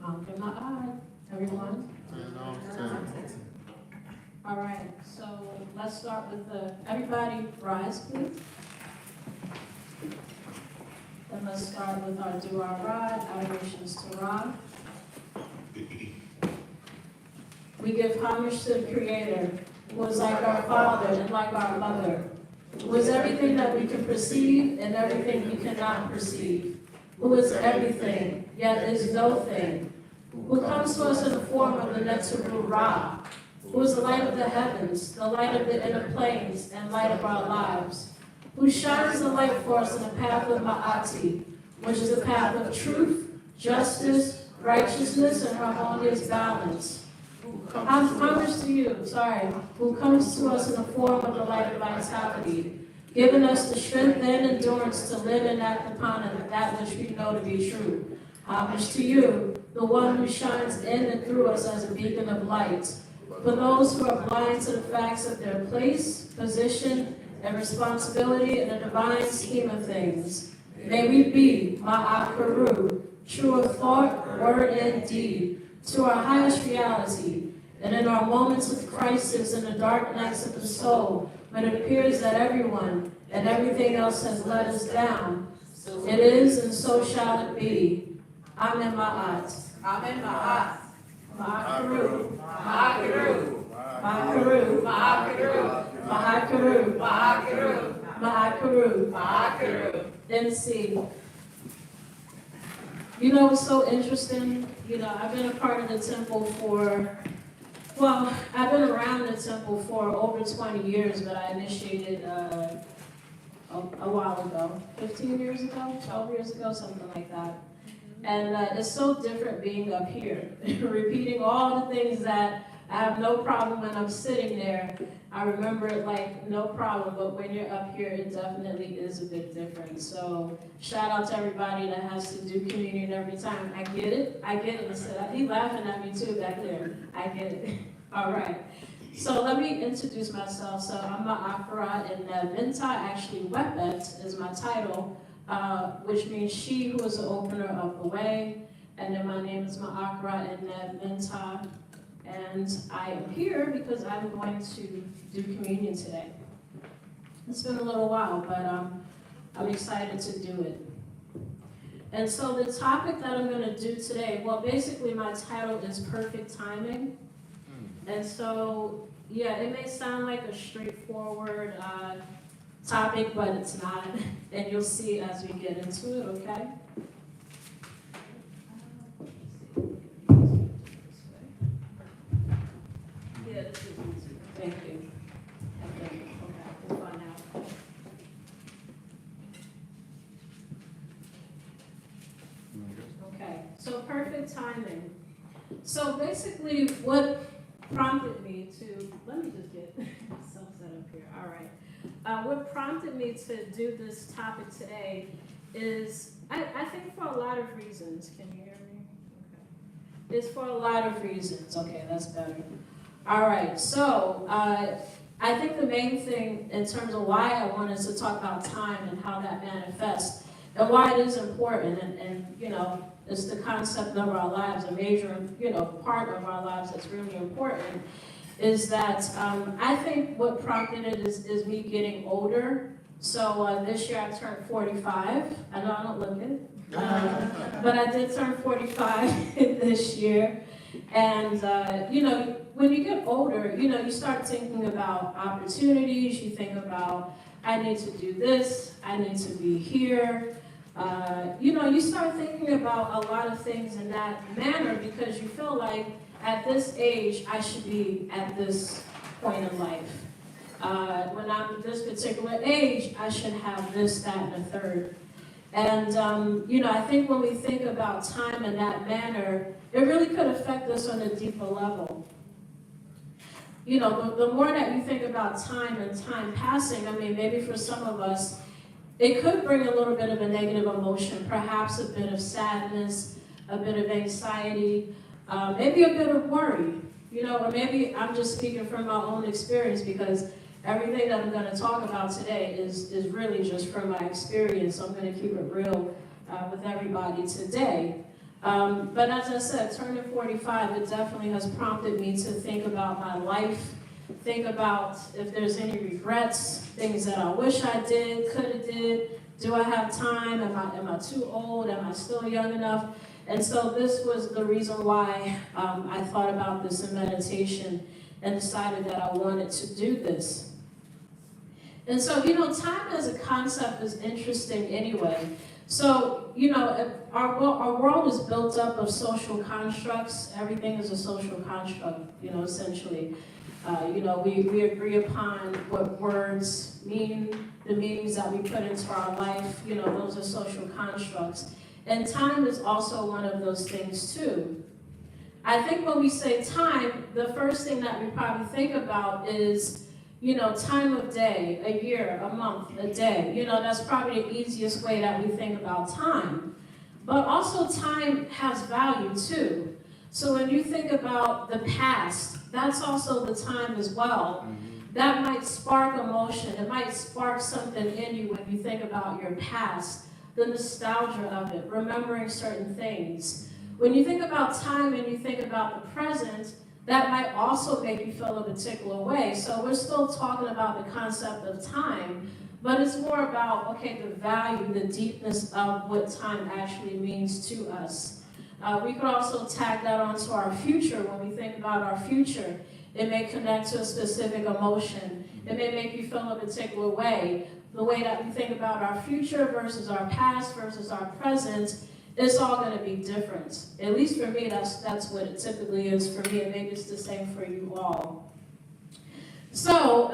Give my eye, everyone. All right, so let's start with everybody rise, please. And let's start with our do our rod, adorations to Ra. We give homage to the Creator, who is like our Father and like our Mother, who is everything that we can perceive and everything we cannot perceive, who is everything, yet is no thing, who comes to us in the form of the Netzaru Ra, who is the light of the heavens, the light of the inner planes, and light of our lives, who shines the light for us in the path of Ma'ati, which is the path of truth, justice, righteousness, and harmonious balance. Homage to you, who comes to us in the form of the light of vitality, giving us the strength and endurance to live and act upon that which we know to be true. Homage to you, the one who shines in and through us as a beacon of light, for those who are blind to the facts of their place, position, and responsibility in the divine scheme of things. May we be Ma'akaru, true of thought, word, and deed, to our highest reality, and in our moments of crisis and the dark nights of the soul, when it appears that everyone and everything else has let us down, it is and so shall it be. Amen Ma'at. Amen Ma'at. Ma'akaru. Ma'akaru. Ma'akaru. Ma'akaru. Ma'akaru. Ma'akaru. Ma'akaru. Ma'akaru. MC. You know, it's so interesting. You know, I've been a part of the temple I've been around the temple for over 20 years, but I initiated a while ago, 15 years ago, 12 years ago, something like that. And it's so different being up here, repeating all the things that I have no problem when I'm sitting there. I remember it like no problem, but when you're up here, it definitely is a bit different. So shout out to everybody that has to do communion every time. I get it. He's laughing at me too back there. I get it. All right. So let me introduce myself. So I'm Ma'akara, and Minta, actually Wepet is my title, which means she who is the opener of the way. And then my name is Ma'akara and Minta. And I am here because I'm going to do communion today. It's been a little while, but I'm excited to do it. And so the topic that I'm going to do today, well, basically my title is Perfect Timing. And so, yeah, it may sound like a straightforward topic, but it's not. And you'll see as we get into it, okay? Yeah, this is easy. Thank you. Okay, we'll find out. Okay, so perfect timing. So basically what prompted me to, let me just get myself set up here. All right. What prompted me to do this topic today is, I think for a lot of reasons. Can you hear me? Okay. It's for a lot of reasons. Okay, that's better. All right, so I think the main thing in terms of why I wanted to talk about time and how that manifests and why it is important and you know, it's the concept of our lives, a major, you know, part of our lives that's really important, is that I think what prompted it is me getting older. So this year I turned 45. I know I don't look it, but I did turn 45 this year. And, you know, when you get older, you know, you start thinking about opportunities. You think about, I need to do this, I need to be here. You know, you start thinking about a lot of things in that manner because you feel like at this age, I should be at this point in life. When I'm this particular age, I should have this, that, and the third. And, you know, I think when we think about time in that manner, it really could affect us on a deeper level. You know, the more that you think about time and time passing, I mean, maybe for some of us, it could bring a little bit of a negative emotion, perhaps a bit of sadness, a bit of anxiety, maybe a bit of worry, you know, or maybe I'm just speaking from my own experience because everything that I'm going to talk about today is really just from my experience. So I'm going to keep it real with everybody today. But as I said, turning 45, it definitely has prompted me to think about my life, think about if there's any regrets, things that I wish I did, could have did. Do I have time? Am I too old? Am I still young enough? And so this was the reason why I thought about this in meditation and decided that I wanted to do this. And so, time as a concept is interesting anyway. So, our world is built up of social constructs. Everything is a social construct, essentially. We agree upon what words mean, the meanings that we put into our life, those are social constructs. And time is also one of those things too. I think when we say time, the first thing that we probably think about is, time of day, a year, a month, a day. That's probably the easiest way that we think about time. But also time has value too. So when you think about the past, that's also the time as well. That might spark emotion. It might spark something in you when you think about your past, the nostalgia of it, remembering certain things. When you think about time and you think about the present, that might also make you feel a particular way. So we're still talking about the concept of time, but it's more about, the value, the deepness of what time actually means to us. We could also tag that onto our future. When we think about our future, it may connect to a specific emotion. It may make you feel a particular way. The way that we think about our future versus our past versus our present, it's all going to be different. At least for me, that's what it typically is for me, and maybe it's the same for you all. So,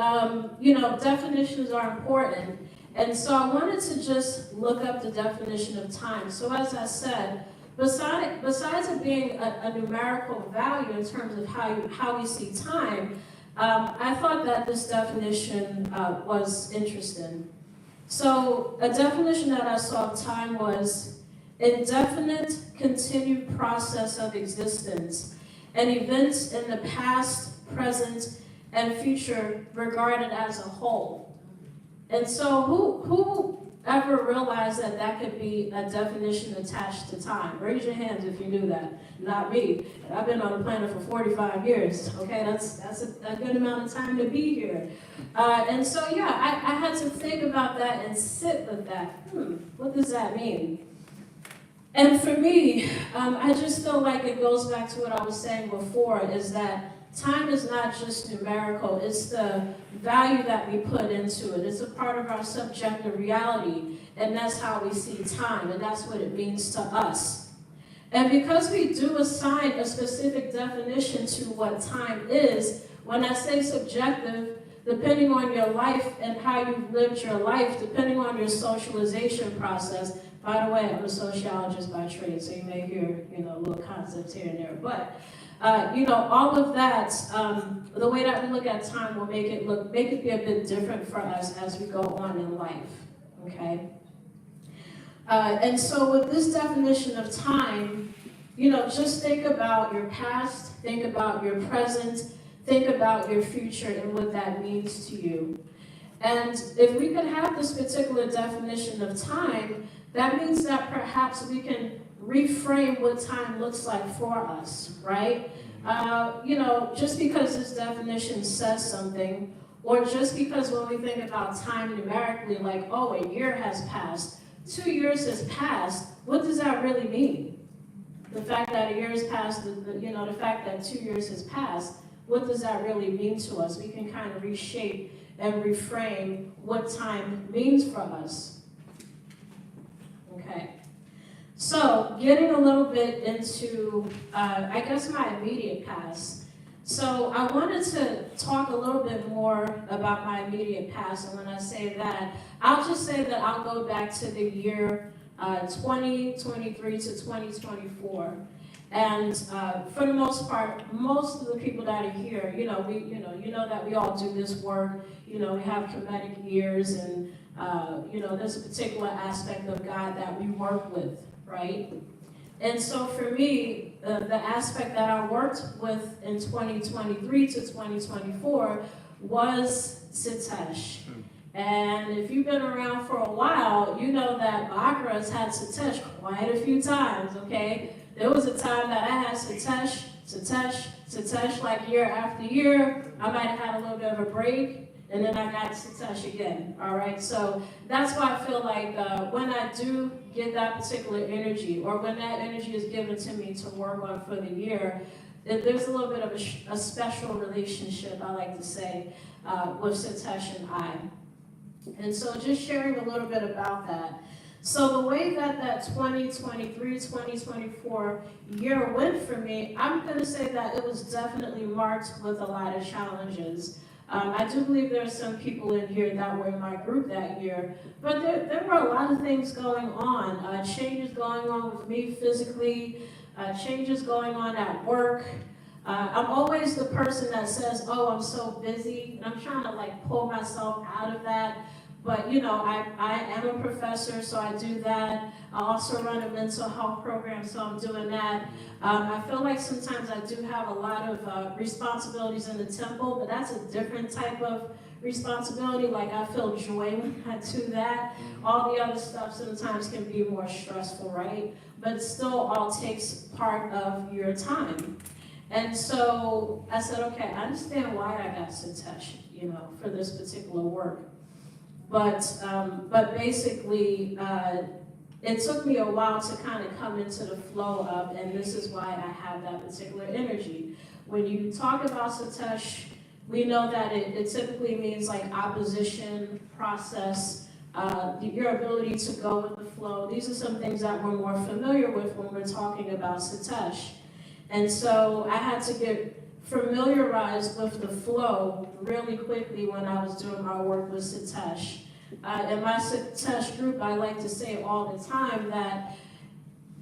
definitions are important. And so I wanted to just look up the definition of time. So as I said, besides it being a numerical value in terms of how we see time, I thought that this definition was interesting. So a definition that I saw of time was indefinite continued process of existence and events in the past, present, and future regarded as a whole. And so who ever realized that could be a definition attached to time? Raise your hands if you knew that. Not me. I've been on the planet for 45 years. Okay, that's a good amount of time to be here. And so, I had to think about that and sit with that. What does that mean? And for me, I just feel like it goes back to what I was saying before, is that time is not just numerical, it's the value that we put into it. It's a part of our subjective reality, and that's how we see time, and that's what it means to us. And because we do assign a specific definition to what time is, when I say subjective, depending on your life and how you've lived your life, depending on your socialization process. By the way, I'm a sociologist by trade, so you may hear, little concepts here and there. But, all of that, the way that we look at time will make it be a bit different for us as we go on in life, okay? And so with this definition of time, just think about your past, think about your present, think about your future and what that means to you. And if we could have this particular definition of time, that means that perhaps we can reframe what time looks like for us, right? Just because this definition says something, or just because when we think about time numerically, like, a year has passed, 2 years has passed, what does that really mean? The fact that a year has passed, the fact that 2 years has passed, what does that really mean to us? We can kind of reshape and reframe what time means for us. Okay, so getting a little bit into, my immediate past. So I wanted to talk a little bit more about my immediate past, and when I say that, I'll just say that I'll go back to the year 2023 to 2024. And for the most part, most of the people that are here, you know that we all do this work. We have Kemetic years, and there's a particular aspect of God that we work with, right? And so for me, the aspect that I worked with in 2023 to 2024 was Sitesh. And if you've been around for a while, you know that Bhakra has had Satesh quite a few times, okay? There was a time that I had Satesh like year after year. I might have had a little bit of a break, and then I got Satesh again, all right? So that's why I feel like when I do get that particular energy, or when that energy is given to me to work on for the year, there's a little bit of a special relationship, I like to say, with Satesh and I. And so just sharing a little bit about that. So the way that 2023, 2024 year went for me, I'm going to say that it was definitely marked with a lot of challenges. I do believe there are some people in here that were in my group that year, but there were a lot of things going on, changes going on with me physically, changes going on at work. I'm always the person that says, oh, I'm so busy, and I'm trying to like pull myself out of that. But you know, I am a professor, so I do that. I also run a mental health program, so I'm doing that. I feel like sometimes I do have a lot of responsibilities in the temple, but that's a different type of responsibility. Like I feel joy when I do that. All the other stuff sometimes can be more stressful, right? But it still all takes part of your time. And so I said, okay, I understand why I got Satesh, you know, for this particular work. But basically, it took me a while to kind of come into the flow of, and this is why I have that particular energy. When you talk about Satesh, we know that it typically means like opposition, process, your ability to go with the flow. These are some things that we're more familiar with when we're talking about Satesh. And so I had to get familiarized with the flow really quickly when I was doing my work with Satesh. In my Satesh group, I like to say all the time that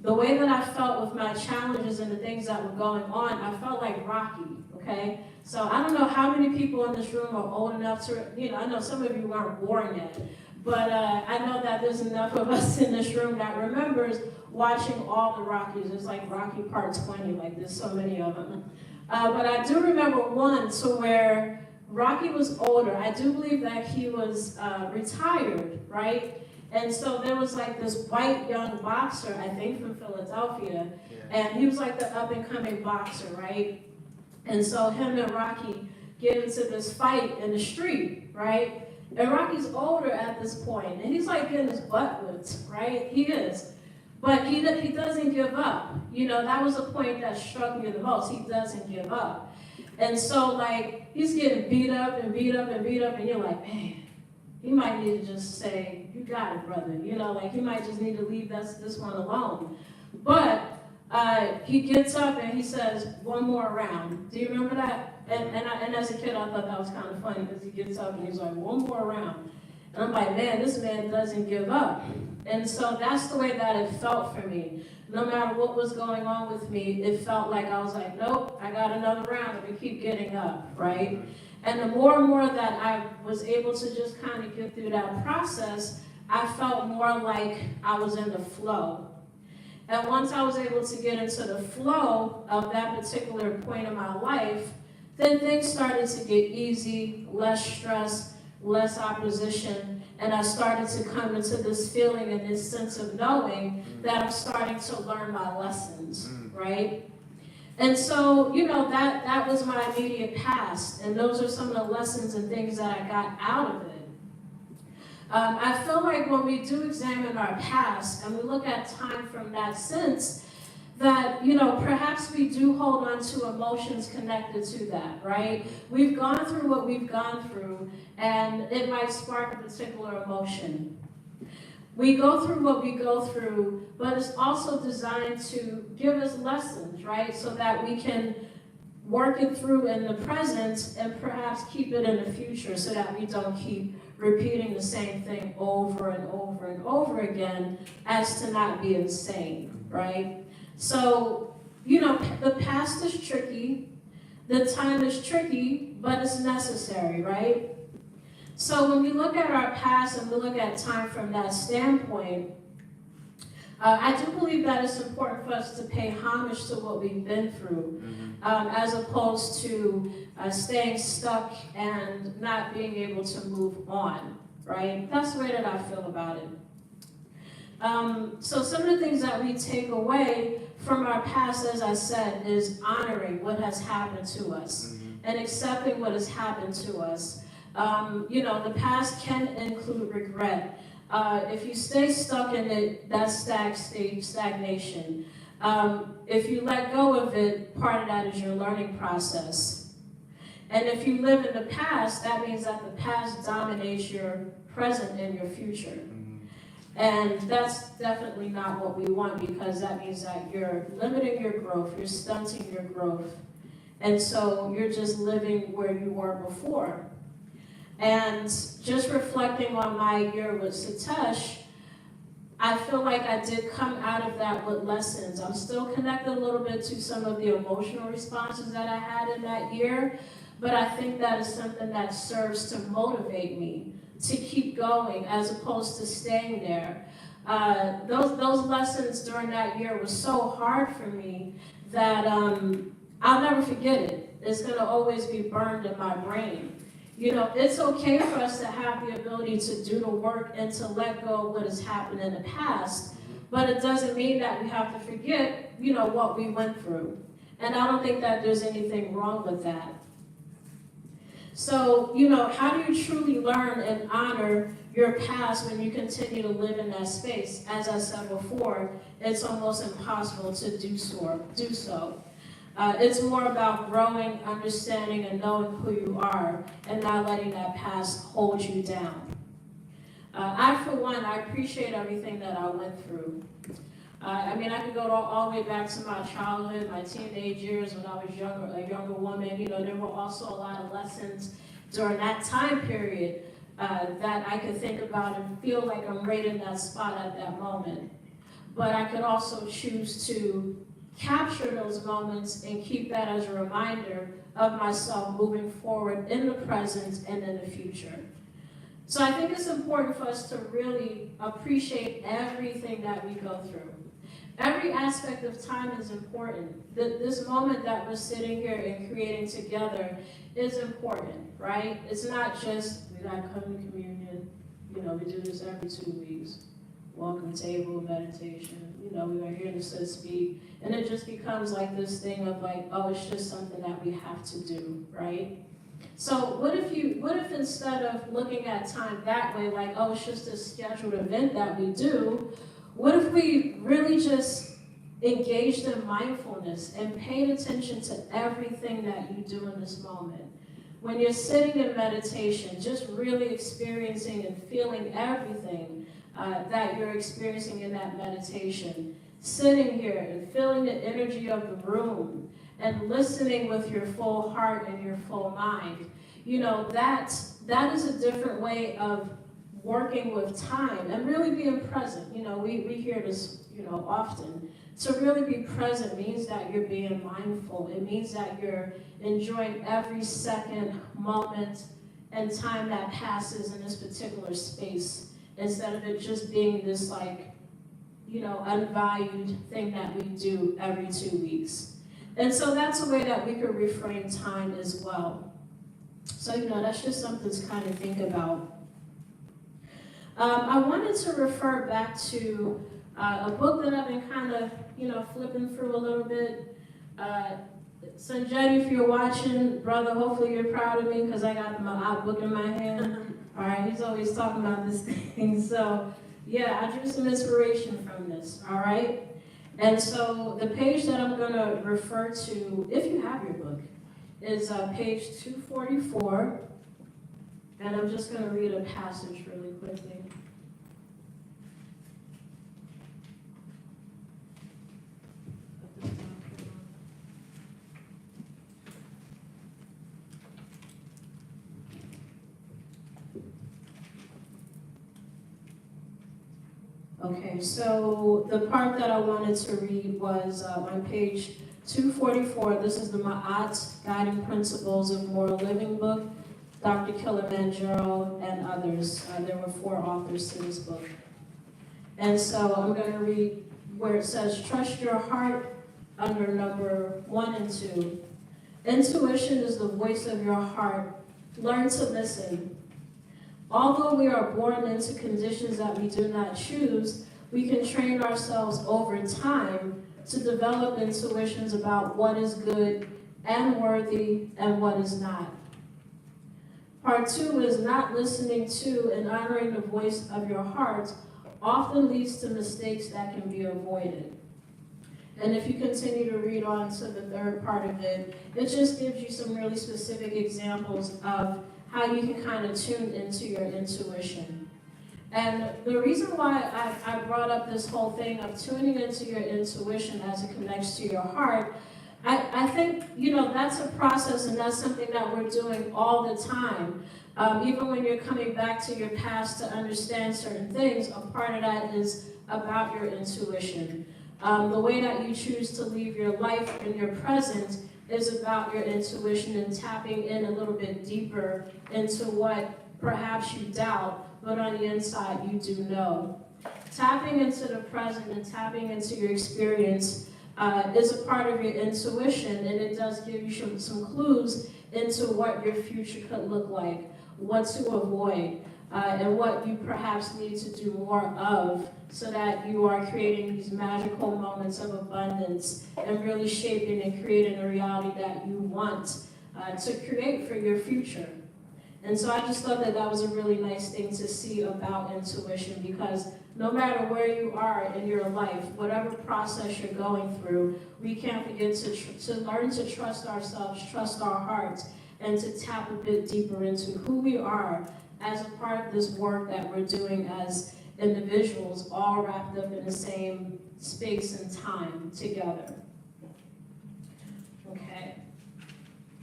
the way that I felt with my challenges and the things that were going on, I felt like Rocky, okay? So I don't know how many people in this room are old enough to, you know, I know some of you aren't born yet, but I know that there's enough of us in this room that remembers watching all the Rockies. It's like Rocky Part 20, like there's so many of them. But I do remember one to where Rocky was older. I do believe that he was retired, right? And so there was like this white young boxer, I think from Philadelphia, and he was like the up-and-coming boxer, right? And so him and Rocky get into this fight in the street, right? And Rocky's older at this point, and he's like getting his butt whipped, right? He is. But he doesn't give up. You know, that was the point that struck me the most. He doesn't give up. And so, like, he's getting beat up and beat up and beat up, and you're like, man, he might need to just say, you got it, brother. You know, like, he might just need to leave this one alone. But he gets up and he says, one more round. Do you remember that? And as a kid, I thought that was kind of funny because he gets up and he's like, one more round. And I'm like, man, this man doesn't give up. And so that's the way that it felt for me. No matter what was going on with me, it felt like I was like, nope, I got another round, and we keep getting up, right? And the more and more that I was able to just kind of get through that process, I felt more like I was in the flow. And once I was able to get into the flow of that particular point in my life, then things started to get easy, less stress, less opposition, and I started to come into this feeling and this sense of knowing that I'm starting to learn my lessons, right? And so, you know, that was my immediate past, and those are some of the lessons and things that I got out of it. I feel like when we do examine our past and we look at time from that sense, that, you know, perhaps we do hold on to emotions connected to that, right? We've gone through what we've gone through, and it might spark a particular emotion. We go through what we go through, but it's also designed to give us lessons, right? So that we can work it through in the present and perhaps keep it in the future so that we don't keep repeating the same thing over and over and over again as to not be insane, right? So, you know, the past is tricky, the time is tricky, but it's necessary, right? So when we look at our past and we look at time from that standpoint, I do believe that it's important for us to pay homage to what we've been through, as opposed to staying stuck and not being able to move on, right? That's the way that I feel about it. So some of the things that we take away from our past, as I said, is honoring what has happened to us and accepting what has happened to us. The past can include regret. If you stay stuck in it, that's stagnation. If you let go of it, part of that is your learning process. And if you live in the past, that means that the past dominates your present and your future. And that's definitely not what we want, because that means that you're limiting your growth, you're stunting your growth. And so you're just living where you were before. And just reflecting on my year with Satish, I feel like I did come out of that with lessons. I'm still connected a little bit to some of the emotional responses that I had in that year, but I think that is something that serves to motivate me to keep going as opposed to staying there. Those lessons during that year were so hard for me that I'll never forget it. It's going to always be burned in my brain. It's okay for us to have the ability to do the work and to let go of what has happened in the past, but it doesn't mean that we have to forget, what we went through. And I don't think that there's anything wrong with that. So, how do you truly learn and honor your past when you continue to live in that space? As I said before, it's almost impossible to do so. It's more about growing, understanding, and knowing who you are, and not letting that past hold you down. For one, I appreciate everything that I went through. I could go all the way back to my childhood, my teenage years when I was a younger woman. There were also a lot of lessons during that time period that I could think about and feel like I'm right in that spot at that moment. But I could also choose to capture those moments and keep that as a reminder of myself moving forward in the present and in the future. So I think it's important for us to really appreciate everything that we go through. Every aspect of time is important. This moment that we're sitting here and creating together is important, right? It's not just, we got to come to communion, we do this every 2 weeks. Welcome table, meditation, we are here to sit, speak, and it just becomes like this thing of like, oh, it's just something that we have to do, right? So what if instead of looking at time that way, like, oh, it's just a scheduled event that we do, what if we really just engaged in mindfulness and paid attention to everything that you do in this moment? When you're sitting in meditation, just really experiencing and feeling everything that you're experiencing in that meditation. Sitting here and feeling the energy of the room and listening with your full heart and your full mind. That is a different way of working with time and really being present. We hear this, often. To really be present means that you're being mindful. It means that you're enjoying every second, moment, and time that passes in this particular space, instead of it just being this unvalued thing that we do every 2 weeks. And so that's a way that we could reframe time as well. So, that's just something to kind of think about. I wanted to refer back to a book that I've been kind of, flipping through a little bit. Sanjay, if you're watching, brother, hopefully you're proud of me because I got my book in my hand. All right, he's always talking about this thing. So, yeah, I drew some inspiration from this, all right? And so the page that I'm going to refer to, if you have your book, is page 244. And I'm just going to read a passage really quickly. Okay, so the part that I wanted to read was on page 244. This is the Ma'at Guiding Principles of Moral Living book, Dr. Kilimanjaro and others. There were 4 authors to this book. And so I'm going to read where it says, trust your heart under number 1 and 2. Intuition is the voice of your heart. Learn to listen. Although we are born into conditions that we do not choose, we can train ourselves over time to develop intuitions about what is good and worthy and what is not. Part 2 is not listening to and honoring the voice of your heart often leads to mistakes that can be avoided. And if you continue to read on to the third part of it, it just gives you some really specific examples of how you can kind of tune into your intuition. And the reason why I brought up this whole thing of tuning into your intuition as it connects to your heart, I think, that's a process and that's something that we're doing all the time. Even when you're coming back to your past to understand certain things, a part of that is about your intuition. The way that you choose to live your life in your present is about your intuition and tapping in a little bit deeper into what perhaps you doubt, but on the inside you do know. Tapping into the present and tapping into your experience is a part of your intuition, and it does give you some clues into what your future could look like, what to avoid, and what you perhaps need to do more of so that you are creating these magical moments of abundance and really shaping and creating a reality that you want to create for your future. And so I just thought that that was a really nice thing to see about intuition, because no matter where you are in your life, whatever process you're going through, we can't forget to learn to trust ourselves, trust our hearts, and to tap a bit deeper into who we are as a part of this work that we're doing as individuals, all wrapped up in the same space and time together. Okay.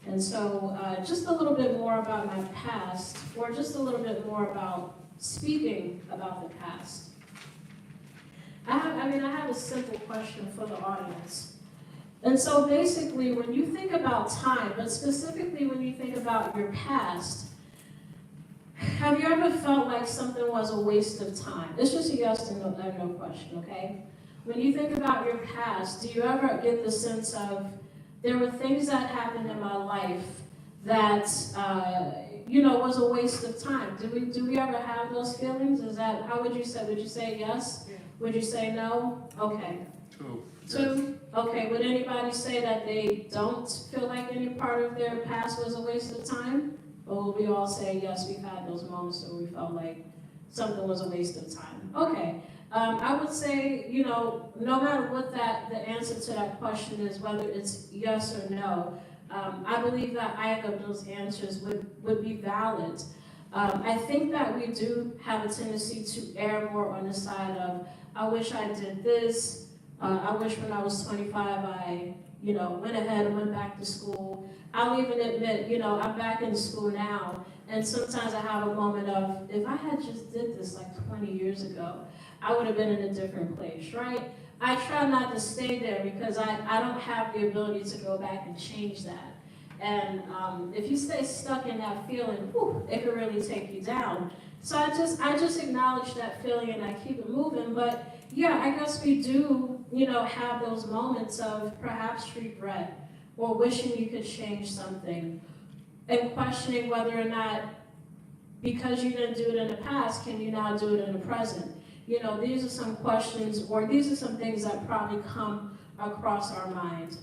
And so just a little bit more about my past, or just a little bit more about speaking about the past. I have a simple question for the audience. And so basically, when you think about time, but specifically when you think about your past, have you ever felt like something was a waste of time? It's just a yes or no question, okay? When you think about your past, do you ever get the sense of, there were things that happened in my life that, was a waste of time? Do we ever have those feelings? How would you say? Would you say yes? Yeah. Would you say no? Okay. Two? Okay. Would anybody say that they don't feel like any part of their past was a waste of time? Or will we all say, yes, we've had those moments where we felt like something was a waste of time? Okay. I would say, no matter what the answer to that question is, whether it's yes or no, I believe that either of those answers would be valid. I think that we do have a tendency to err more on the side of, I wish I did this, I wish when I was 25 I, went ahead and went back to school. I'll even admit, I'm back in school now, and sometimes I have a moment of, if I had just did this like 20 years ago, I would have been in a different place, right? I try not to stay there because I don't have the ability to go back and change that. And if you stay stuck in that feeling, it could really take you down. So I just acknowledge that feeling and I keep it moving. But yeah, I guess we do, have those moments of perhaps regret or wishing you could change something and questioning whether or not, because you didn't do it in the past, can you now do it in the present? These are some questions, or these are some things that probably come across our mind.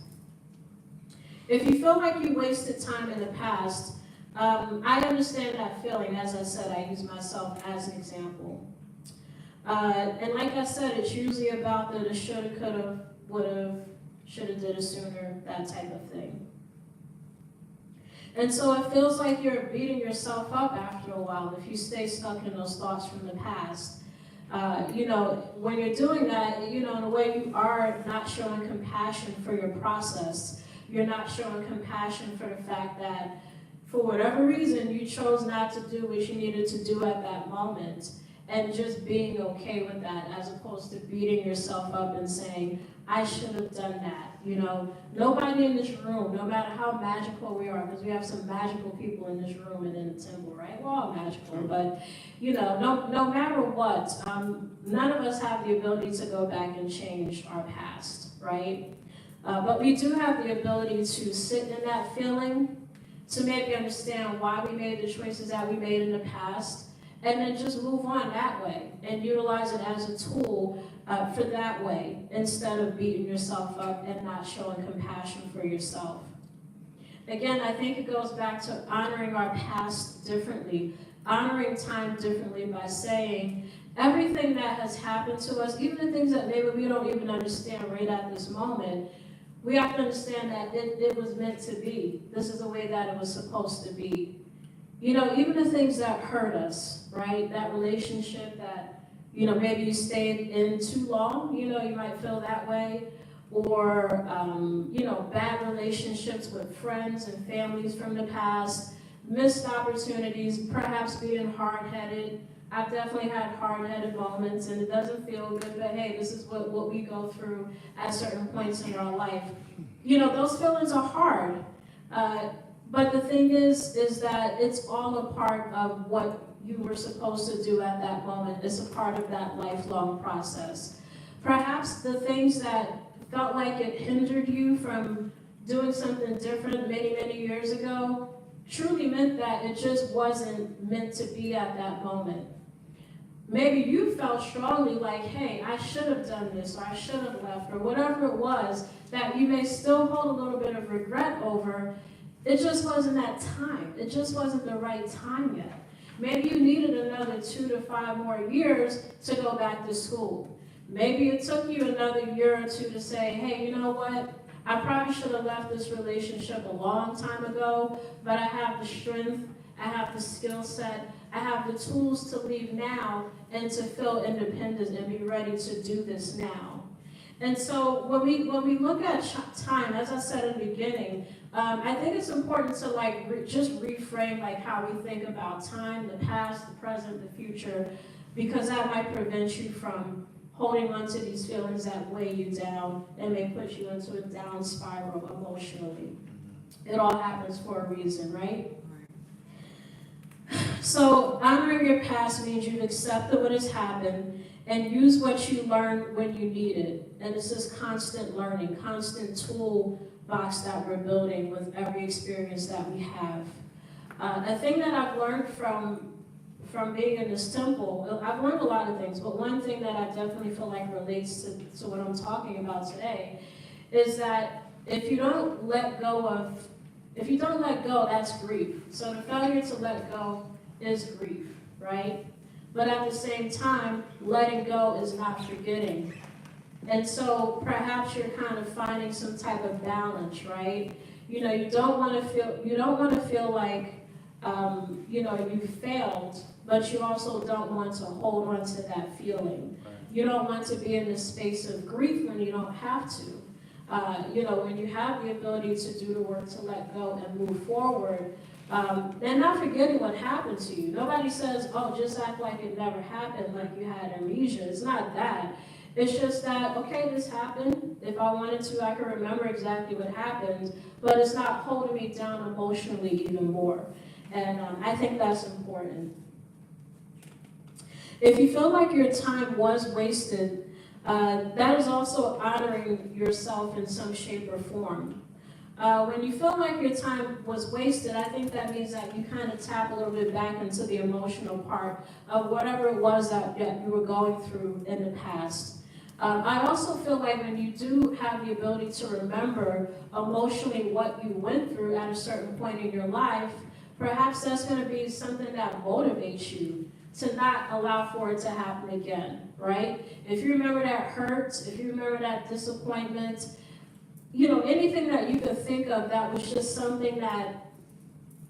If you feel like you wasted time in the past, I understand that feeling. As I said, I use myself as an example. And like I said, it's usually about the shoulda, coulda, woulda, shoulda, did it sooner, that type of thing. And so it feels like you're beating yourself up after a while if you stay stuck in those thoughts from the past. When you're doing that, in a way you are not showing compassion for your process. You're not showing compassion for the fact that for whatever reason you chose not to do what you needed to do at that moment, and just being okay with that, as opposed to beating yourself up and saying, I should have done that. Nobody in this room, no matter how magical we are, because we have some magical people in this room and in the temple, right? We're all magical, but no matter what, none of us have the ability to go back and change our past, right? But we do have the ability to sit in that feeling, to maybe understand why we made the choices that we made in the past, and then just move on that way and utilize it as a tool for that way, instead of beating yourself up and not showing compassion for yourself. Again, I think it goes back to honoring our past differently, honoring time differently by saying everything that has happened to us, even the things that maybe we don't even understand right at this moment, we have to understand that it was meant to be. This is the way that it was supposed to be. You know, even the things that hurt us, right? That relationship that, you know, maybe you stayed in too long, you know, you might feel that way. Or, you know, bad relationships with friends and families from the past, missed opportunities, perhaps being hard-headed. I've definitely had hard-headed moments, and it doesn't feel good, but hey, this is what we go through at certain points in our life. You know, those feelings are hard. But the thing is that it's all a part of what you were supposed to do at that moment. It's a part of that lifelong process. Perhaps the things that felt like it hindered you from doing something different many, many years ago truly meant that it just wasn't meant to be at that moment. Maybe you felt strongly like, hey, I should have done this, or I should have left, or whatever it was that you may still hold a little bit of regret over. It just wasn't that time. It just wasn't the right time yet. Maybe you needed another 2 to 5 more years to go back to school. Maybe it took you another year or two to say, hey, you know what? I probably should have left this relationship a long time ago, but I have the strength, I have the skill set, I have the tools to leave now and to feel independent and be ready to do this now. And so when we look at time, as I said in the beginning, I think it's important to just reframe how we think about time, the past, the present, the future, because that might prevent you from holding on to these feelings that weigh you down and may put you into a down spiral emotionally. It all happens for a reason, right? So honoring your past means you've accepted what has happened and use what you learned when you need it. And it's this constant learning, constant toolbox that we're building with every experience that we have. A thing that I've learned from being in this temple, I've learned a lot of things, but one thing that I definitely feel like relates to what I'm talking about today is that if you don't let go, that's grief. So the failure to let go is grief, right? But at the same time, letting go is not forgetting. And so perhaps you're kind of finding some type of balance, right? You know, you don't want to feel like you failed, but you also don't want to hold on to that feeling. You don't want to be in this space of grief when you don't have to. When you have the ability to do the work to let go and move forward, and not forgetting what happened to you. Nobody says, oh, just act like it never happened, like you had amnesia. It's not that. It's just that, okay, this happened. If I wanted to, I could remember exactly what happened, but it's not holding me down emotionally even more. And I think that's important. If you feel like your time was wasted, that is also honoring yourself in some shape or form. When you feel like your time was wasted, I think that means that you kind of tap a little bit back into the emotional part of whatever it was that you were going through in the past. I also feel like when you do have the ability to remember emotionally what you went through at a certain point in your life, perhaps that's going to be something that motivates you to not allow for it to happen again, right? If you remember that hurt, if you remember that disappointment, anything that you could think of that was just something that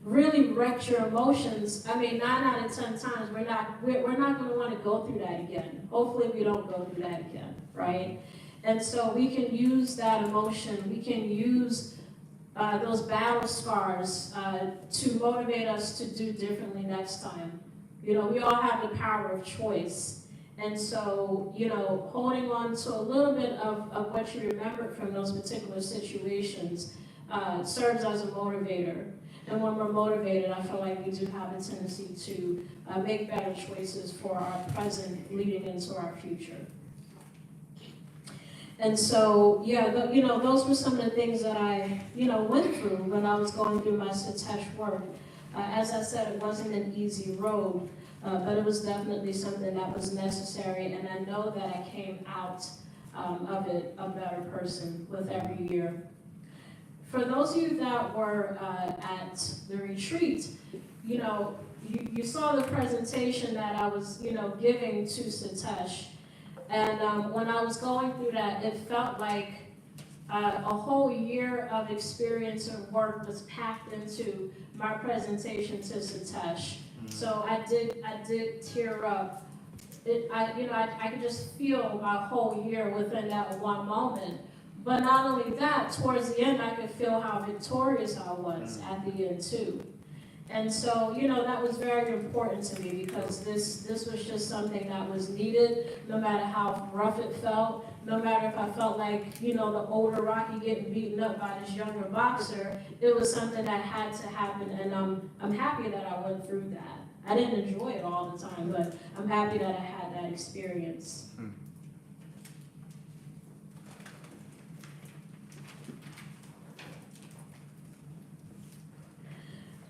really wrecked your emotions, 9 out of 10 times, we're not going to want to go through that again. Hopefully we don't go through that again, right? And so we can use that emotion, we can use those battle scars to motivate us to do differently next time. We all have the power of choice. And so, holding on to a little bit of what you remembered from those particular situations serves as a motivator. And when we're motivated, I feel like we do have a tendency to make better choices for our present leading into our future. And so, those were some of the things that I, went through when I was going through my Satesh work. As I said, it wasn't an easy road. but it was definitely something that was necessary, and I know that I came out of it a better person with every year. For those of you that were at the retreat, you saw the presentation that I was, giving to Satish. And when I was going through that, it felt like a whole year of experience and work was packed into my presentation to Satish. So I did tear up. I could just feel my whole year within that one moment. But not only that, towards the end, I could feel how victorious I was at the end too. And so, that was very important to me because this was just something that was needed, no matter how rough it felt, no matter if I felt like, the older Rocky getting beaten up by this younger boxer, it was something that had to happen, and I'm happy that I went through that. I didn't enjoy it all the time, but I'm happy that I had that experience.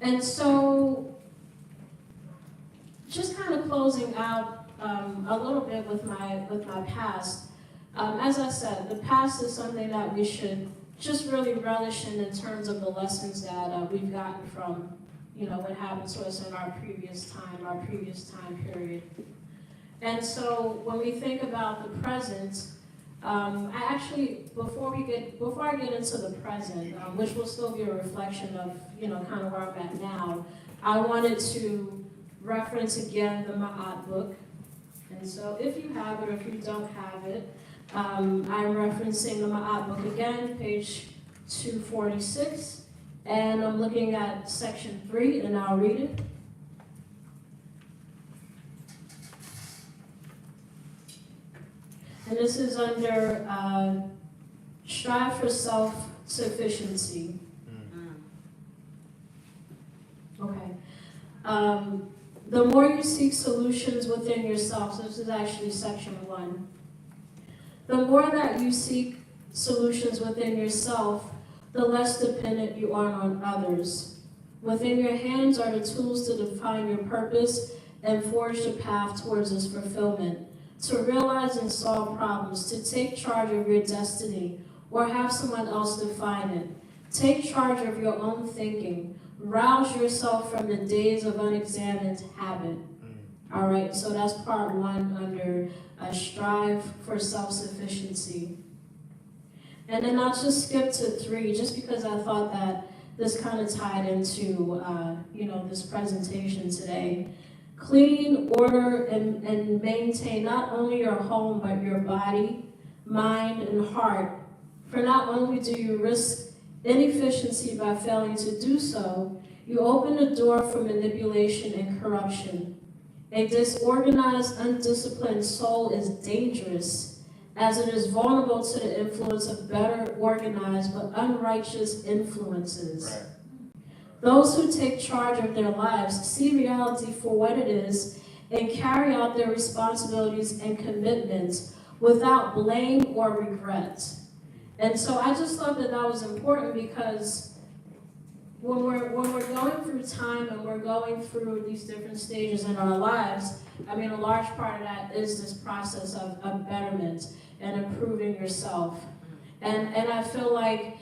And so, just kind of closing out a little bit with my past. As I said, the past is something that we should just really relish in terms of the lessons that we've gotten from, what happened to us in our previous time period. And so, when we think about the present, I actually, before I get into the present, which will still be a reflection of, kind of where I'm at now, I wanted to reference again the Ma'at book. And so if you have it or if you don't have it, I'm referencing the Ma'at book again, page 246, and I'm looking at section 3, and I'll read it. And this is under strive for self-sufficiency. Okay. The more you seek solutions within yourself, so this is actually section 1. The more that you seek solutions within yourself, the less dependent you are on others. Within your hands are the tools to define your purpose and forge the path towards its fulfillment. To realize and solve problems, to take charge of your destiny, or have someone else define it. Take charge of your own thinking. Rouse yourself from the days of unexamined habit. All right, so that's part 1 under strive for self-sufficiency. And then I'll just skip to 3, just because I thought that this kind of tied into, this presentation today. Clean, order, and maintain not only your home, but your body, mind, and heart. For not only do you risk inefficiency by failing to do so, you open the door for manipulation and corruption. A disorganized, undisciplined soul is dangerous, as it is vulnerable to the influence of better organized but unrighteous influences. Right. Those who take charge of their lives see reality for what it is and carry out their responsibilities and commitments without blame or regret. And so I just thought that was important because when we're going through time and we're going through these different stages in our lives, a large part of that is this process of betterment and improving yourself. And I feel like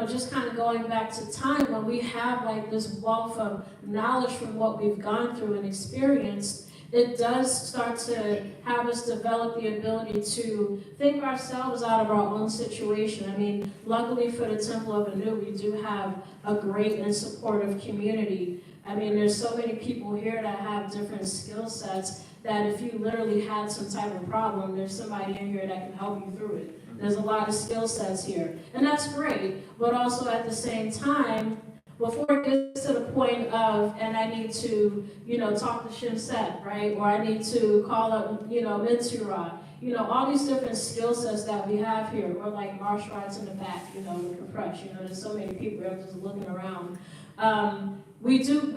just kind of going back to time when we have like this wealth of knowledge from what we've gone through and experienced, it does start to have us develop the ability to think ourselves out of our own situation. Luckily for the Temple of Anu, we do have a great and supportive community. There's so many people here that have different skill sets that if you literally had some type of problem, there's somebody in here that can help you through it. There's a lot of skill sets here, and that's great, but also at the same time, before it gets to the point of, and I need to, talk to Shimset, right? Or I need to call up, Mitsura, all these different skill sets that we have here, or like martial arts in the back, with the press, there's so many people, I'm just looking around. We do,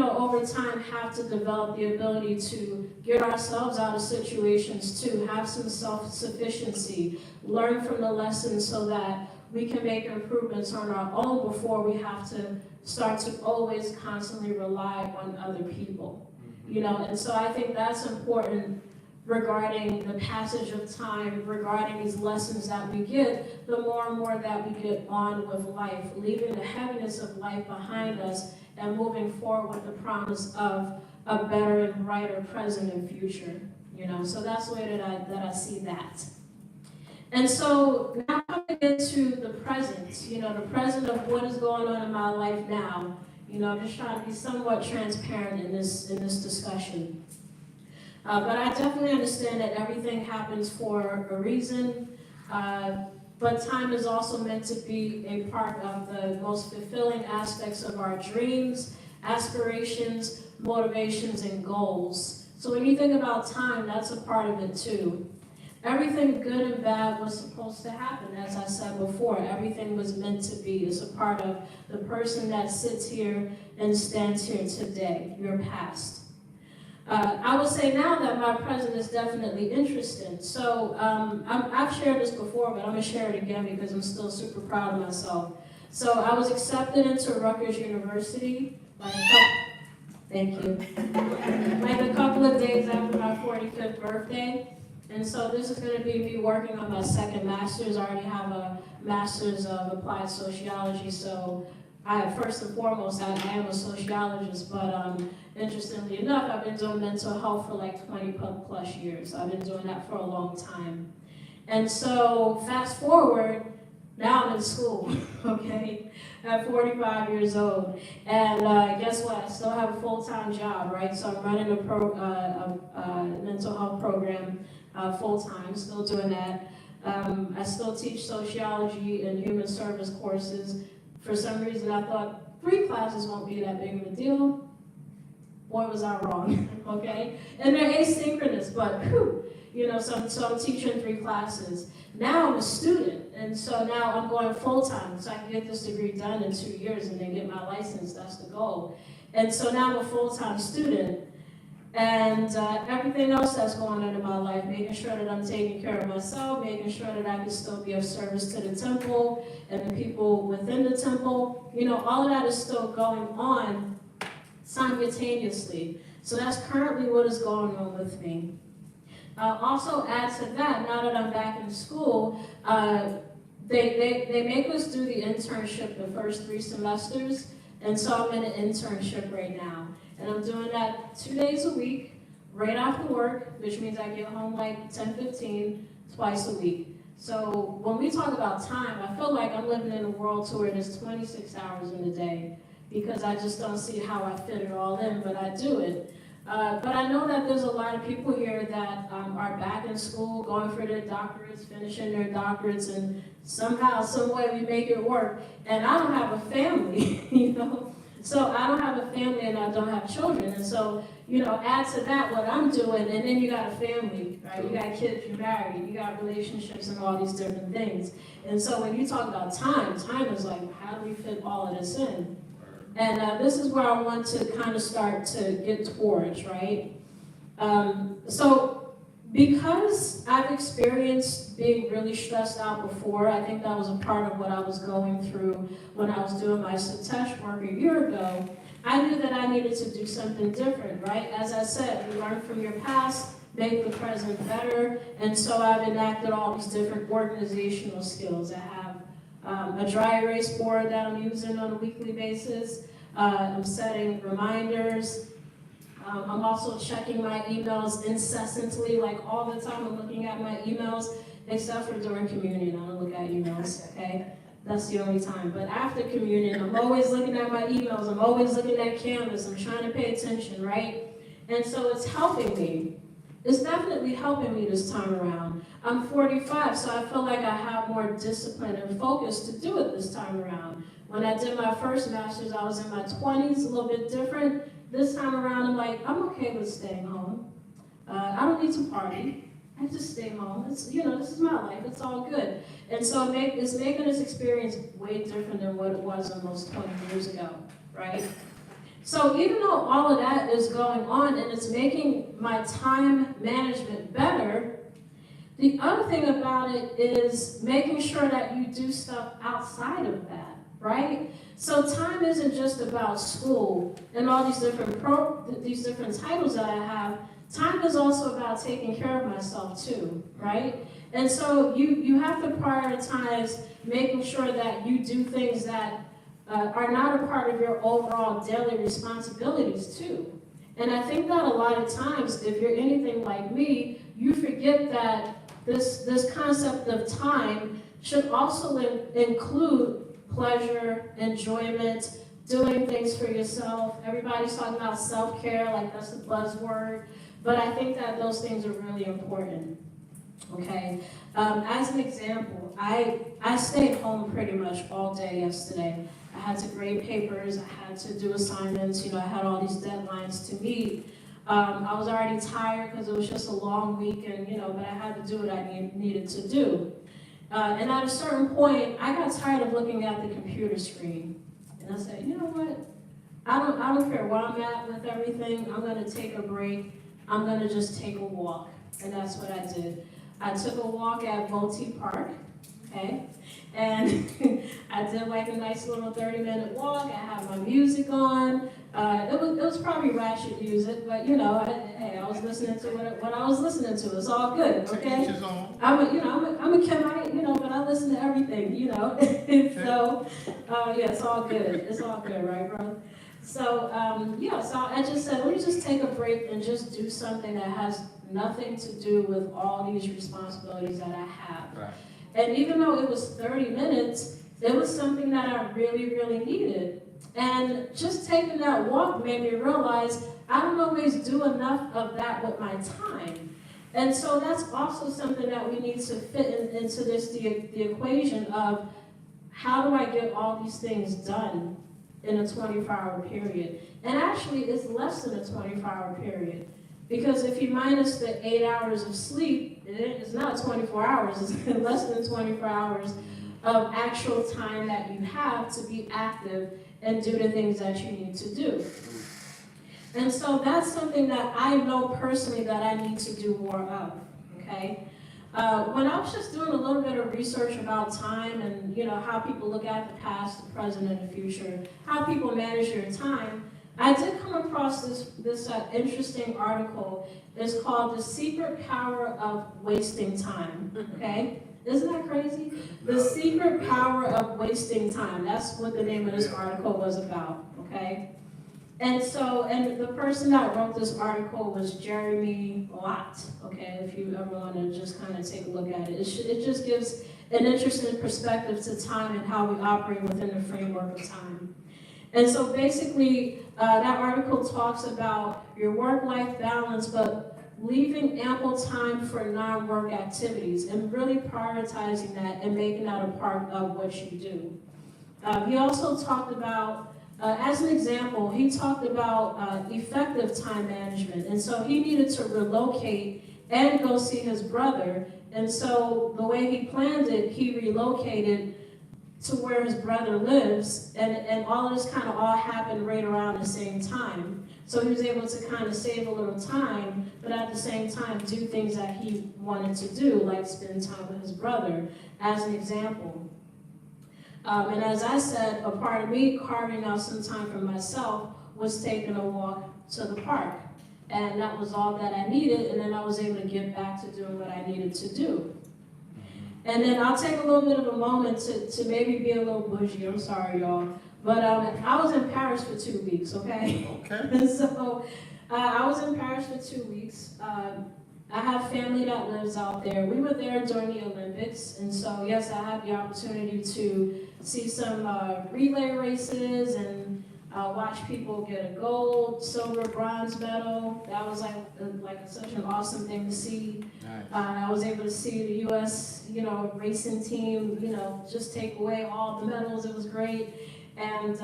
over time have to develop the ability to get ourselves out of situations, to have some self-sufficiency, learn from the lessons so that we can make improvements on our own before we have to start to always constantly rely on other people. And so I think that's important regarding the passage of time, regarding these lessons that we get, the more and more that we get on with life, leaving the heaviness of life behind us and moving forward with the promise of a better and brighter present and future. So that's the way that I see that. And so now coming into the present, the present of what is going on in my life now. I'm just trying to be somewhat transparent in this discussion. But I definitely understand that everything happens for a reason. But time is also meant to be a part of the most fulfilling aspects of our dreams, aspirations, motivations, and goals. So when you think about time, that's a part of it too. Everything good and bad was supposed to happen, as I said before. Everything was meant to be. It's a part of the person that sits here and stands here today, your past. I would say now that my present is definitely interesting. So I've shared this before, but I'm going to share it again because I'm still super proud of myself. So I was accepted into Rutgers University thank you. Like a couple of days after my 45th birthday. And so this is going to be me working on my second master's. I already have a master's of applied sociology. So first and foremost, I am a sociologist, but interestingly enough, I've been doing mental health for like 20 plus years. I've been doing that for a long time. And so fast forward, now I'm in school, okay, at 45 years old. And guess what? I still have a full-time job, right? So I'm running a mental health program full-time, still doing that. I still teach sociology and human service courses. For some reason, I thought 3 classes won't be that big of a deal. Boy, was I wrong, okay? And they're asynchronous, but so I'm teaching 3 classes. Now I'm a student, and so now I'm going full-time, so I can get this degree done in 2 years and then get my license. That's the goal. And so now I'm a full-time student, and everything else that's going on in my life, making sure that I'm taking care of myself, making sure that I can still be of service to the temple and the people within the temple. All of that is still going on simultaneously. So that's currently what is going on with me. Also add to that, now that I'm back in school, they make us do the internship the first 3 semesters, and so I'm in an internship right now. And I'm doing that 2 days a week, right after work, which means I get home like 10:15, twice a week. So when we talk about time, I feel like I'm living in a world to where there's 26 hours in a day, because I just don't see how I fit it all in, but I do it. But I know that there's a lot of people here that are back in school, going for their doctorates, finishing their doctorates, and somehow, some way we make it work. And I don't have a family, So I don't have a family and I don't have children. And so, add to that what I'm doing, and then you got a family, right? You got kids, you're married, you got relationships and all these different things. And so when you talk about time is like, how do we fit all of this in? And this is where I want to kind of start to get towards, right? So because I've experienced being really stressed out before, I think that was a part of what I was going through when I was doing my Satesh work a year ago. I knew that I needed to do something different, right? As I said, you learn from your past, make the present better, and so I've enacted all these different organizational skills. I have a dry erase board that I'm using on a weekly basis. I'm setting reminders. I'm also checking my emails incessantly, like all the time I'm looking at my emails, except for during communion. I don't look at emails, okay? That's the only time. But after communion, I'm always looking at my emails. I'm always looking at Canvas. I'm trying to pay attention, right? And so it's helping me. It's definitely helping me this time around. I'm 45, so I feel like I have more discipline and focus to do it this time around. When I did my first master's, I was in my 20s, a little bit different. This time around, I'm like, I'm okay with staying home. I don't need to party. I just stay home. It's, this is my life. It's all good. And so it's making this experience way different than what it was almost 20 years ago, right? So even though all of that is going on and it's making my time management better, The other thing about it is making sure that you do stuff outside of that, right? So time isn't just about school and all these different titles that I have. Time is also about taking care of myself too, right? And so you have to prioritize making sure that you do things that are not a part of your overall daily responsibilities too. And I think that a lot of times, if you're anything like me, you forget that this concept of time should also include pleasure, enjoyment, doing things for yourself. Everybody's talking about self-care, like that's the buzzword. But I think that those things are really important. Okay, as an example, I stayed home pretty much all day yesterday. I had to grade papers, I had to do assignments, I had all these deadlines to meet. I was already tired because it was just a long week, and but I had to do what I needed to do. And at a certain point, I got tired of looking at the computer screen, and I said, you know what? I don't care where I'm at with everything. I'm gonna take a break. I'm gonna just take a walk, and that's what I did. I took a walk at Bolte Park, okay? And I did like a nice little 30-minute walk. I had my music on. It was probably ratchet music, but I was listening to what I was listening to. It's all good, okay? I'm a Kemite, but I listen to everything, So yeah, it's all good. It's all good, right, bro? So so I just said, let me just take a break and just do something that has nothing to do with all these responsibilities that I have. Right. And even though it was 30 minutes, it was something that I really, really needed. And just taking that walk made me realize I don't always do enough of that with my time. And so that's also something that we need to fit into the equation of how do I get all these things done in a 24-hour period. And actually, it's less than a 24-hour period. Because if you minus the 8 hours of sleep, it's not 24 hours, it's less than 24 hours of actual time that you have to be active and do the things that you need to do. And so that's something that I know personally that I need to do more of, okay? When I was just doing a little bit of research about time and how people look at the past, the present, and the future, how people manage their time, I did come across this interesting article. It's called The Secret Power of Wasting Time, okay? Isn't that crazy? The Secret Power of Wasting Time. That's what the name of this article was about, okay? And the person that wrote this article was Jeremy Lott, okay? If you ever want to just kind of take a look at it. It just gives an interesting perspective to time and how we operate within the framework of time. And so basically, that article talks about your work-life balance, but leaving ample time for non-work activities and really prioritizing that and making that a part of what you do. He also talked about, as an example, he talked about effective time management. And so he needed to relocate and go see his brother. And so the way he planned it, he relocated to where his brother lives, and all of this kind of all happened right around the same time. So he was able to kind of save a little time, but at the same time do things that he wanted to do, like spend time with his brother, as an example. And as I said, a part of me carving out some time for myself was taking a walk to the park. And that was all that I needed, and then I was able to get back to doing what I needed to do. And then I'll take a little bit of a moment to maybe be a little bougie. I'm sorry, y'all. But I was in Paris for 2 weeks, okay? Okay. And so I was in Paris for 2 weeks. I have family that lives out there. We were there during the Olympics. And so, yes, I had the opportunity to see some relay races and watch people get a gold, silver, bronze medal. That was like such an awesome thing to see. Nice. I was able to see the U.S. Racing team, just take away all the medals. It was great. And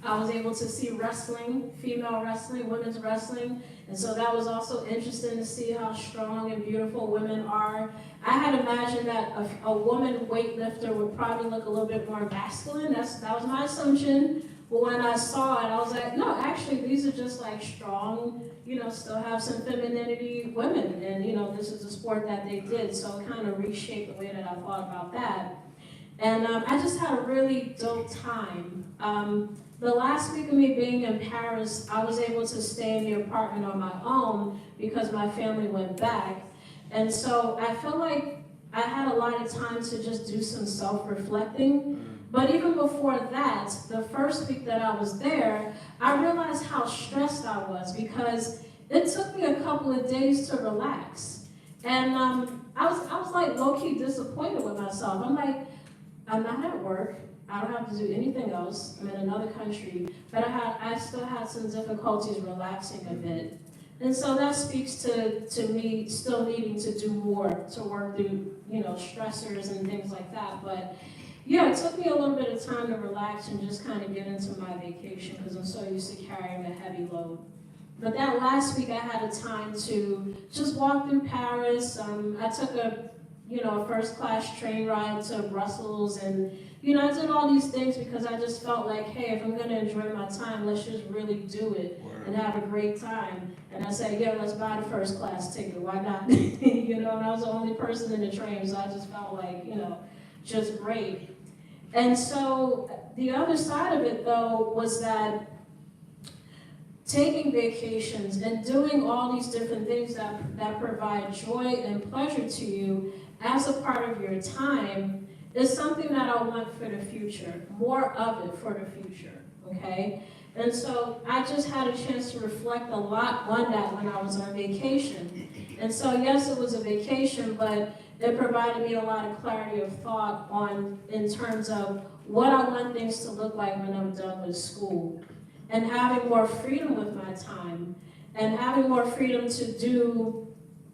I was able to see wrestling, female wrestling, women's wrestling. And so that was also interesting to see how strong and beautiful women are. I had imagined that a woman weightlifter would probably look a little bit more masculine. That was my assumption But when I saw it, I was like, no, actually, these are just like strong, still have some femininity women. And, this is a sport that they did. So it kind of reshaped the way that I thought about that. And I just had a really dope time. The last week of me being in Paris, I was able to stay in the apartment on my own because my family went back. And so I felt like I had a lot of time to just do some self-reflecting. But even before that, the first week that I was there, I realized how stressed I was because it took me a couple of days to relax. And I was like low-key disappointed with myself. I'm like, I'm not at work. I don't have to do anything else. I'm in another country. But I still had some difficulties relaxing a bit. And so that speaks to me still needing to do more to work through, stressors and things like that. But yeah, it took me a little bit of time to relax and just kind of get into my vacation because I'm so used to carrying a heavy load. But that last week I had a time to just walk through Paris. I took a first class train ride to Brussels and, I did all these things because I just felt like, hey, if I'm going to enjoy my time, let's just really do it and have a great time. And I said, yeah, let's buy the first class ticket. Why not? And I was the only person in the train, so I just felt like, just great. And so the other side of it, though, was that taking vacations and doing all these different things that provide joy and pleasure to you as a part of your time is something that I want for the future, more of it for the future, okay? And so I just had a chance to reflect a lot on that when I was on vacation. And so yes, it was a vacation, but it provided me a lot of clarity of thought in terms of what I want things to look like when I'm done with school. And having more freedom with my time, and having more freedom to do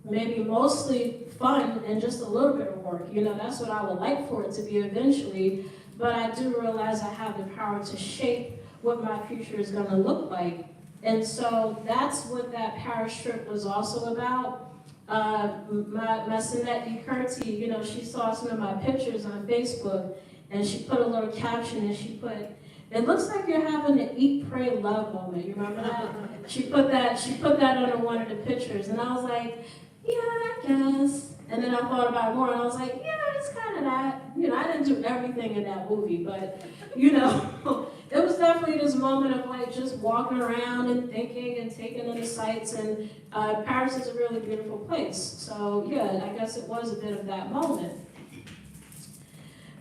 maybe mostly fun and just a little bit of work. That's what I would like for it to be eventually, but I do realize I have the power to shape what my future is going to look like. And so that's what that Paris trip was also about. My Sinette Curti, she saw some of my pictures on Facebook, and she put a little caption, and she put, "It looks like you're having an eat, pray, love moment." You remember that? She put that under one of the pictures, and I was like, yeah, I guess. And then I thought about it more, and I was like, yeah, it's kind of that. I didn't do everything in that movie, but, it was definitely this moment of like just walking around and thinking and taking in the sights, and Paris is a really beautiful place. So yeah, I guess it was a bit of that moment.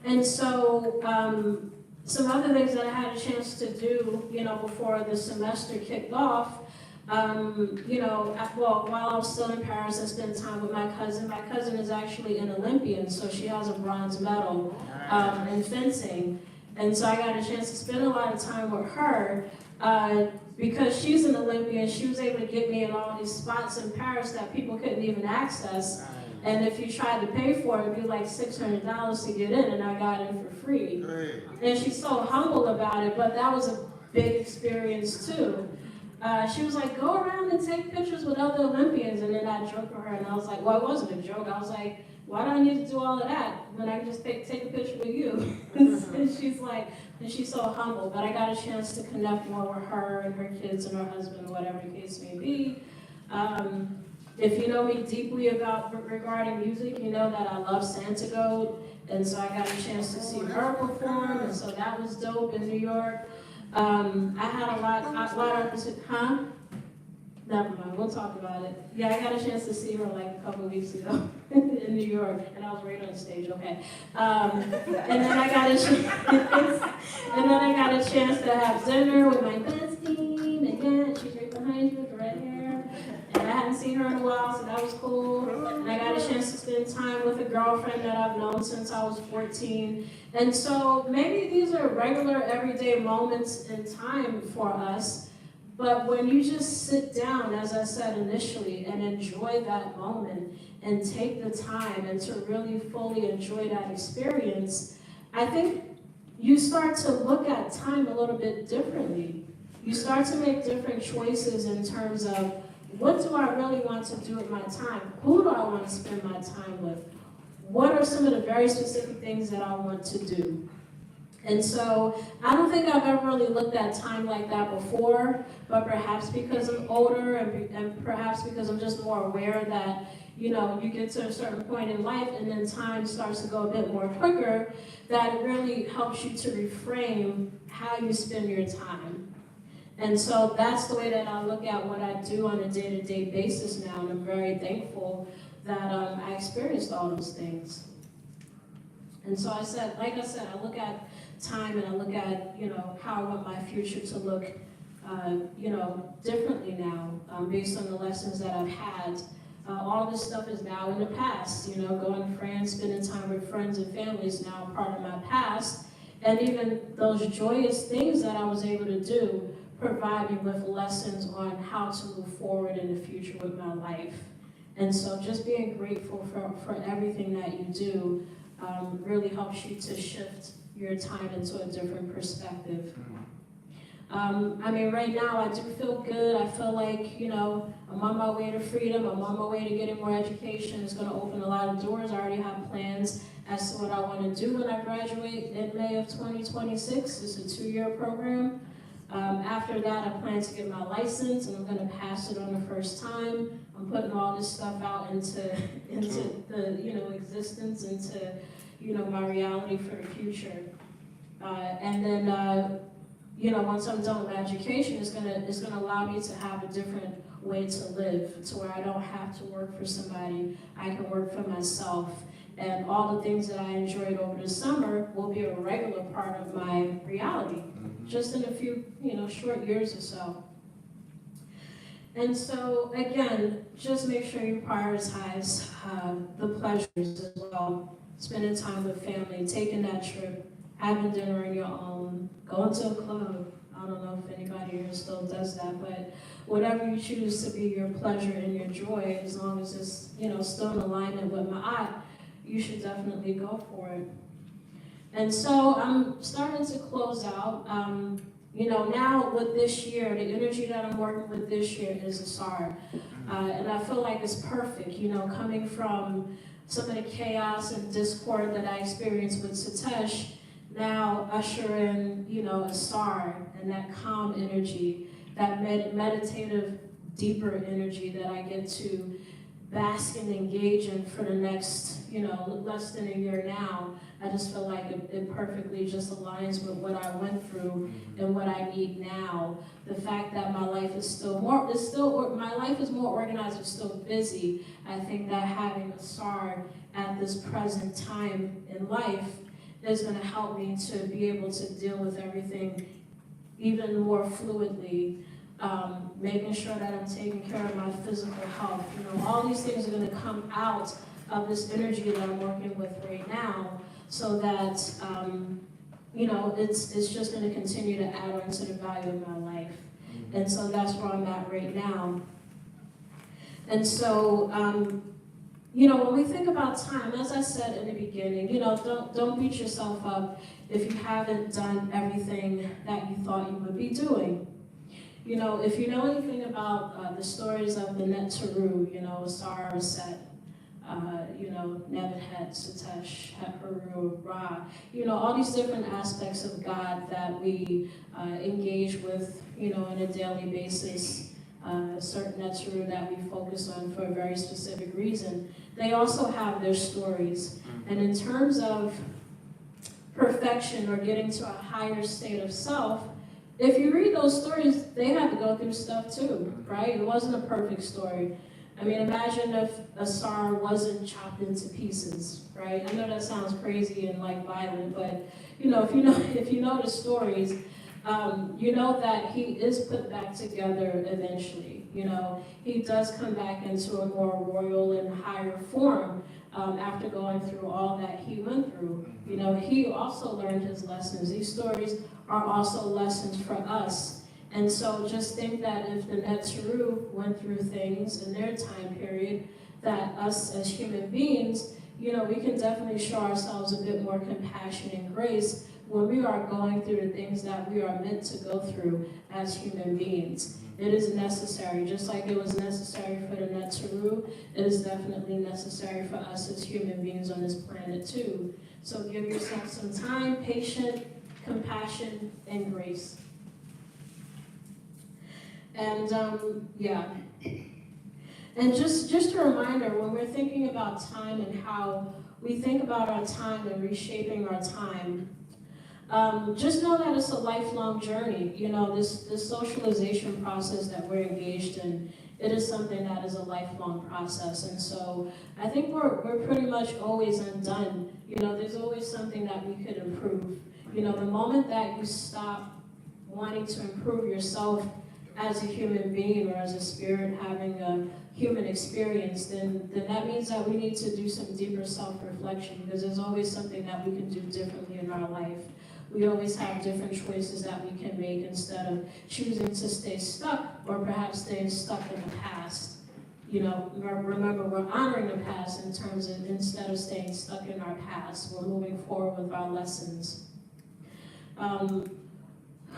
And so some other things that I had a chance to do, before the semester kicked off, while I was still in Paris, I spent time with my cousin. My cousin is actually an Olympian, so she has a bronze medal in fencing. And so I got a chance to spend a lot of time with her because she's an Olympian. She was able to get me in all these spots in Paris that people couldn't even access. And if you tried to pay for it, it'd be like $600 to get in, and I got in for free. And she's so humble about it, but that was a big experience too. She was like, go around and take pictures with other Olympians. And then I joked with her, and I was like, well, it wasn't a joke. I was like, why do I need to do all of that when I can just take a picture with you? And she's like, and she's so humble. But I got a chance to connect more with her and her kids and her husband, whatever the case may be. If you know me deeply regarding music, you know that I love Santa Goat. And so I got a chance to see her perform, and so that was dope in New York. I had a lot of, Never mind, we'll talk about it. Yeah, I got a chance to see her like a couple of weeks ago in New York, and I was right on stage, okay. And then I got a chance to have dinner with my bestie, again, she's right behind you with the red hair. And I hadn't seen her in a while, so that was cool. And I got a chance to spend time with a girlfriend that I've known since I was 14. And so maybe these are regular, everyday moments in time for us. But when you just sit down, as I said initially, and enjoy that moment and take the time and to really fully enjoy that experience, I think you start to look at time a little bit differently. You start to make different choices in terms of, what do I really want to do with my time? Who do I want to spend my time with? What are some of the very specific things that I want to do? And so I don't think I've ever really looked at time like that before, but perhaps because I'm older and perhaps because I'm just more aware that, you know, you get to a certain point in life and then time starts to go a bit more quicker, that it really helps you to reframe how you spend your time. And so that's the way that I look at what I do on a day-to-day basis now, and I'm very thankful that I experienced all those things. And so like I said, I look at time and I look at, you know, how I want my future to look, you know, differently now, based on the lessons that I've had. All this stuff is now in the past, you know, going to France, spending time with friends and family is now part of my past. And even those joyous things that I was able to do provide me with lessons on how to move forward in the future with my life. And so just being grateful for everything that you do really helps you to shift your time into a different perspective. I mean, right now I do feel good. I feel like, you know, I'm on my way to freedom. I'm on my way to getting more education. It's going to open a lot of doors. I already have plans as to what I want to do when I graduate in May of 2026. It's a 2-year program. After that, I plan to get my license, and I'm going to pass it on the first time. I'm putting all this stuff out into the, you know, existence, into, you know, my reality for the future. And then, you know, once I'm done with my education, it's gonna allow me to have a different way to live, to where I don't have to work for somebody. I can work for myself, and all the things that I enjoyed over the summer will be a regular part of my reality, just in a few, you know, short years or so. And so, again, just make sure you prioritize the pleasures as well. Spending time with family, taking that trip, having dinner on your own, going to a club. I don't know if anybody here still does that, but whatever you choose to be your pleasure and your joy, as long as it's, you know, still in alignment with Ma'at, you should definitely go for it. And so I'm starting to close out. You know, now with this year, the energy that I'm working with this year is Asar. And I feel like it's perfect, you know, coming from some of the chaos and discord that I experienced with Satesh, now usher in, you know, Asar and that calm energy, that meditative, deeper energy that I get to bask and engage in for the next, you know, less than a year now. I just feel like it perfectly just aligns with what I went through and what I need now. The fact that my life is my life is more organized, it's still busy. I think that having Asar at this present time in life is going to help me to be able to deal with everything even more fluidly, making sure that I'm taking care of my physical health. You know, all these things are going to come out of this energy that I'm working with right now, so that, you know, it's just going to continue to add on to the value of my life. And so that's where I'm at right now. And so, you know, when we think about time, as I said in the beginning, you know, don't beat yourself up if you haven't done everything that you thought you would be doing. You know, if you know anything about the stories of the Neteru, you know, Asar, Set, you know, Nebuchadnezzar, Satesh, Heru, Ra, you know, all these different aspects of God that we engage with, you know, on a daily basis, certain Neteru that we focus on for a very specific reason. They also have their stories. And in terms of perfection or getting to a higher state of self, if you read those stories, they had to go through stuff too, right? It wasn't a perfect story. I mean, imagine if Asar wasn't chopped into pieces, right? I know that sounds crazy and like violent, but you know, if you know the stories, you know that he is put back together eventually. You know, he does come back into a more royal and higher form after going through all that he went through. You know, he also learned his lessons. These stories are also lessons for us. And so just think that if the Neteru went through things in their time period, that us as human beings, you know, we can definitely show ourselves a bit more compassion and grace when we are going through the things that we are meant to go through as human beings. It is necessary, just like it was necessary for the Neteru, it is definitely necessary for us as human beings on this planet too. So give yourself some time, patient, compassion, and grace. And and just a reminder, when we're thinking about time and how we think about our time and reshaping our time, just know that it's a lifelong journey. You know, this socialization process that we're engaged in, it is something that is a lifelong process. And so I think we're pretty much always undone. You know, there's always something that we could improve. You know, the moment that you stop wanting to improve yourself as a human being or as a spirit having a human experience, then that means that we need to do some deeper self-reflection, because there's always something that we can do differently in our life. We always have different choices that we can make instead of choosing to stay stuck or perhaps staying stuck in the past. You know, remember, we're honoring the past in terms of, instead of staying stuck in our past, we're moving forward with our lessons.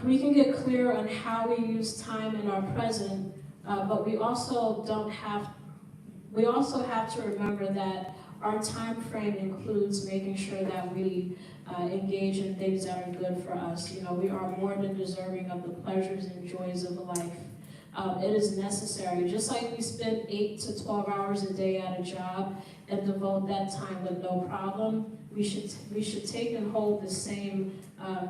We can get clear on how we use time in our present, but we also have to remember that our time frame includes making sure that we engage in things that are good for us. You know, we are more than deserving of the pleasures and joys of life. It is necessary. Just like we spend 8 to 12 hours a day at a job and devote that time with no problem, we should take and hold the same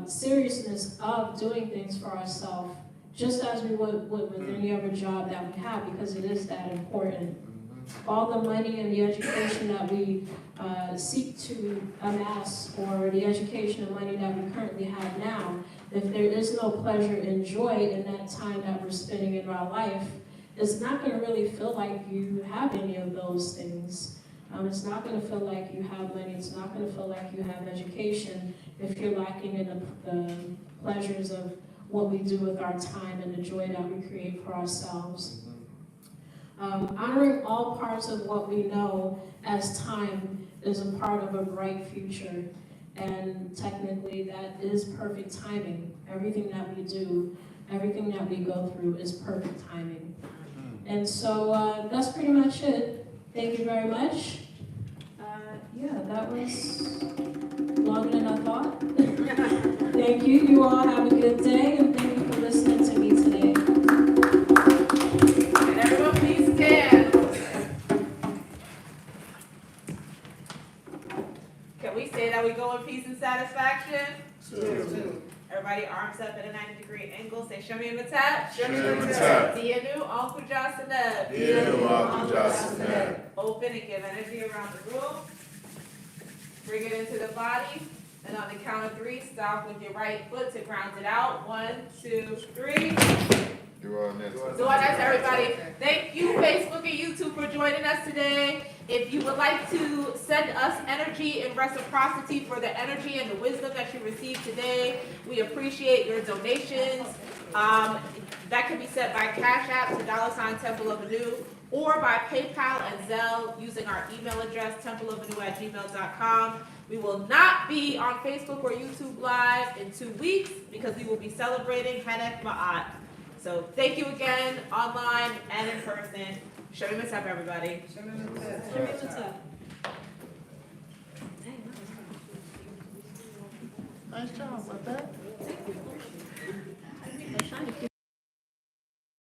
seriousness of doing things for ourselves, just as we would with any other job that we have, because it is that important. All the money and the education that we seek to amass, or the education and money that we currently have now, if there is no pleasure and joy in that time that we're spending in our life, it's not going to really feel like you have any of those things. It's not going to feel like you have money. It's not going to feel like you have education if you're lacking in the pleasures of what we do with our time and the joy that we create for ourselves. Honoring all parts of what we know as time is a part of a bright future. And technically, that is perfect timing. Everything that we do, everything that we go through is perfect timing. And so that's pretty much it. Thank you very much. That was longer than I thought. Thank you. You all have a good day, and thank you for listening to me today. And everyone please stand. Can we say that we go in peace and satisfaction? Two. Everybody arms up at a 90-degree angle. Say, show me a matap. Dienu, Uncle Jocelyn. Open and give energy around the room. Bring it into the body. And on the count of 3, stop with your right foot to ground it out. 1, 2, 3. Do our next. So that's everybody. Thank you, Facebook and YouTube, for joining us today. If you would like to send us energy in reciprocity for the energy and the wisdom that you received today, we appreciate your donations. That can be sent by Cash App to $Temple of Anu, or by PayPal and Zelle using our email address, templeofanu@gmail.com. We will not be on Facebook or YouTube Live in 2 weeks because we will be celebrating Henef Ma'at. So thank you again, online and in person. Show me what's up, everybody. Show me what's up. Nice job with that. I'm trying to keep